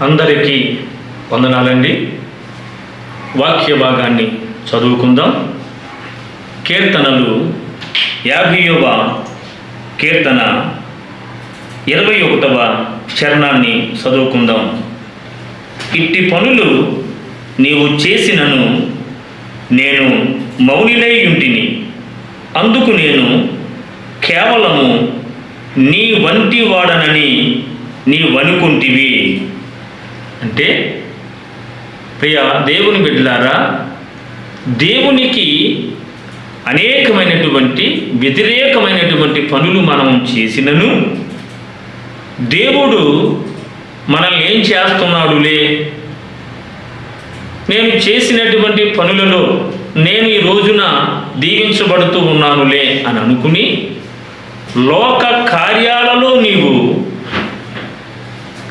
అందరికీ వందనాలండి. వాక్య భాగాన్ని చదువుకుందాం. కీర్తనలు 50వ కీర్తన 21వ చరణాన్ని చదువుకుందాం. ఇట్టి పనులు నీవు చేసినను నేను మౌనినై యుంటిని, అందుకు నేను కేవలము నీ వంటి వాడనని నీవనుకుంటివి. అంటే ప్రియ దేవుని బిడ్డలారా, దేవునికి అనేకమైనటువంటి వ్యతిరేకమైనటువంటి పనులు మనం చేసినను దేవుడు మనల్ని ఏం చేస్తున్నాడులే, నేను చేసినటువంటి పనులలో నేను ఈ రోజున దీవించబడుతూ ఉన్నానులే అని అనుకుని లోక కార్యాలలో నీవు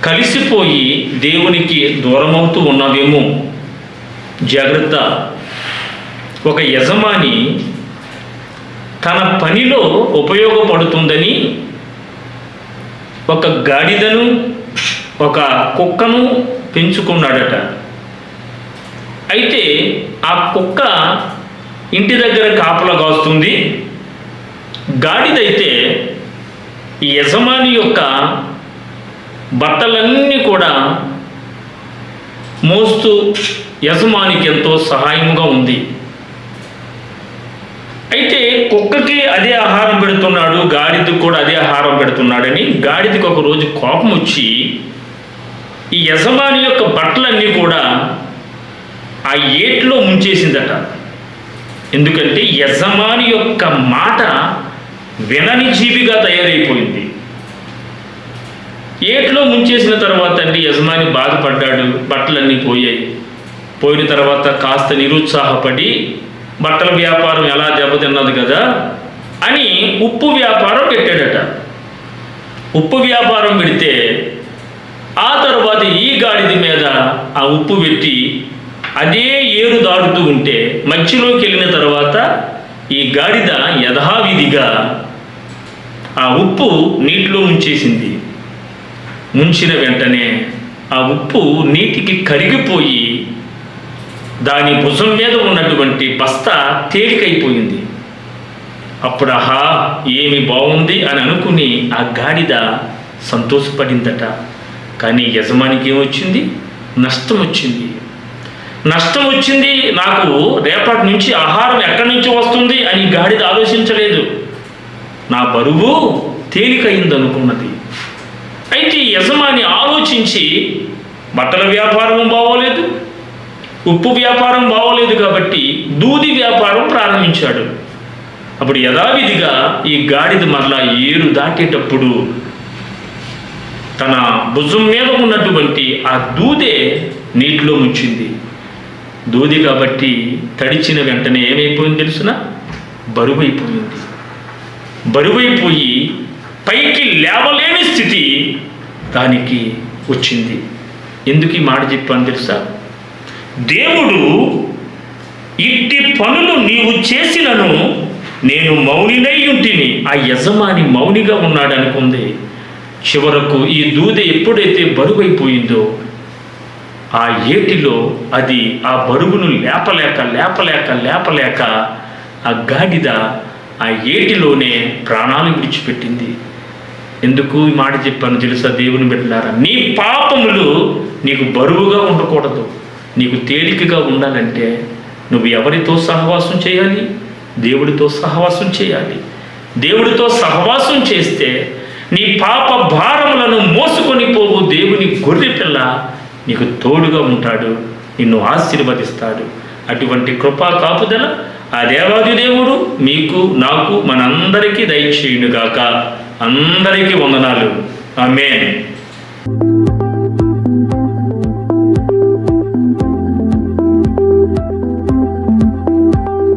కలిసిపోయి దేవునికి దూరమవుతూ ఉన్నావేమో. జాగ్రత్త. ఒక యజమాని తన పనిలో ఉపయోగపడుతుందని ఒక గాడిదను ఒక కుక్కను పెంచుకున్నాడట. అయితే ఆ కుక్క ఇంటి దగ్గర కాపలా కాస్తుంది, గాడిదైతే ఈ యజమాని యొక్క బట్టలన్నీ కూడా మోస్తూ యజమానికి ఎంతో సహాయముగా ఉంది. అయితే కుక్కకి అదే ఆహారం పెడుతున్నాడు, గాడిదకు కూడా అదే ఆహారం పెడుతున్నాడని గాడిదకి ఒక రోజు కోపం వచ్చి ఈ యజమాని యొక్క బట్టలన్నీ కూడా ఆ ఏట్లో ముంచేసిందట. ఎందుకంటే యజమాని యొక్క మాట వినని జీవిగా తయారైపోయింది. ఏట్లో ముంచేసిన తర్వాత అండి యజమాని బాధపడ్డాడు. బట్టలన్నీ పోయాయి. పోయిన తర్వాత కాస్త నిరుత్సాహపడి బట్టల వ్యాపారం ఎలా దెబ్బతిన్నది కదా అని ఉప్పు వ్యాపారం పెట్టాడట. ఉప్పు వ్యాపారం పెడితే ఆ తర్వాత ఈ గాడిద మీద ఆ ఉప్పు పెట్టి అదే ఏరు దాటుతూ ఉంటే మధ్యలోకి వెళ్ళిన తర్వాత ఈ గాడిద యథావిధిగా ఆ ఉప్పు నీటిలో ముంచేసింది. ముంచిన వెంటనే ఆ ఉప్పు నీటికి కరిగిపోయి దాని భుజం మీద ఉన్నటువంటి బస్తా తేలికైపోయింది. అప్పుడు ఆహా ఏమి బాగుంది అని అనుకుని ఆ గాడిద సంతోషపడిందట. కానీ యజమానికి ఏమొచ్చింది? నష్టం వచ్చింది. నష్టం వచ్చింది. నాకు రేపటి నుంచి ఆహారం ఎక్కడి నుంచి వస్తుంది అని గాడిద ఆలోచించలేదు. నా బరువు తేలికైంది అనుకున్నది. అయితే యజమాని ఆలోచించి బట్టల వ్యాపారం బాగోలేదు, ఉప్పు వ్యాపారం బాగోలేదు కాబట్టి దూది వ్యాపారం ప్రారంభించాడు. అప్పుడు యథావిధిగా ఈ గాడిద మరలా ఏరు దాటేటప్పుడు తన భుజం మీద ఉన్నటువంటి ఆ దూదే నీటిలో ముంచింది. దూది కాబట్టి తడిచిన వెంటనే ఏమైపోయింది తెలుసునా? బరువైపోయింది. బరువైపోయి పైకి లేవలేని స్థితి దానికి వచ్చింది. ఎందుకు ఈ మాట చెప్పాను తెలుసా? దేవుడు ఇట్టి పనులు నీవు చేసినను నేను మౌనినై యుంటిని. ఆ యజమాని మౌనిగా ఉన్నాడు అనుకుంది. చివరకు ఈ దూదె ఎప్పుడైతే బరువైపోయిందో ఆ ఏటిలో అది ఆ బరువును లేపలేక ఆ గాడిద ఆ ఏటిలోనే ప్రాణాలు విడిచిపెట్టింది. ఎందుకు ఈ మాట చెప్పాను తెలుసా దేవుని బిడ్డలారా? నీ పాపములు నీకు బరువుగా ఉండకూడదు. నీకు తేలికగా ఉండాలంటే నువ్వు ఎవరితో సహవాసం చేయాలి? దేవుడితో సహవాసం చేయాలి. దేవుడితో సహవాసం చేస్తే నీ పాప భారములను మోసుకొని పోవు దేవుని గొర్రె పిల్ల నీకు తోడుగా ఉంటాడు, నిన్ను ఆశీర్వదిస్తాడు. అటువంటి కృపా కాపుదల ఆ దేవాది దేవుడు మీకు నాకు మనందరికీ దయచేయునుగాక. అందరికీ వందనాలు. ఆమేన్.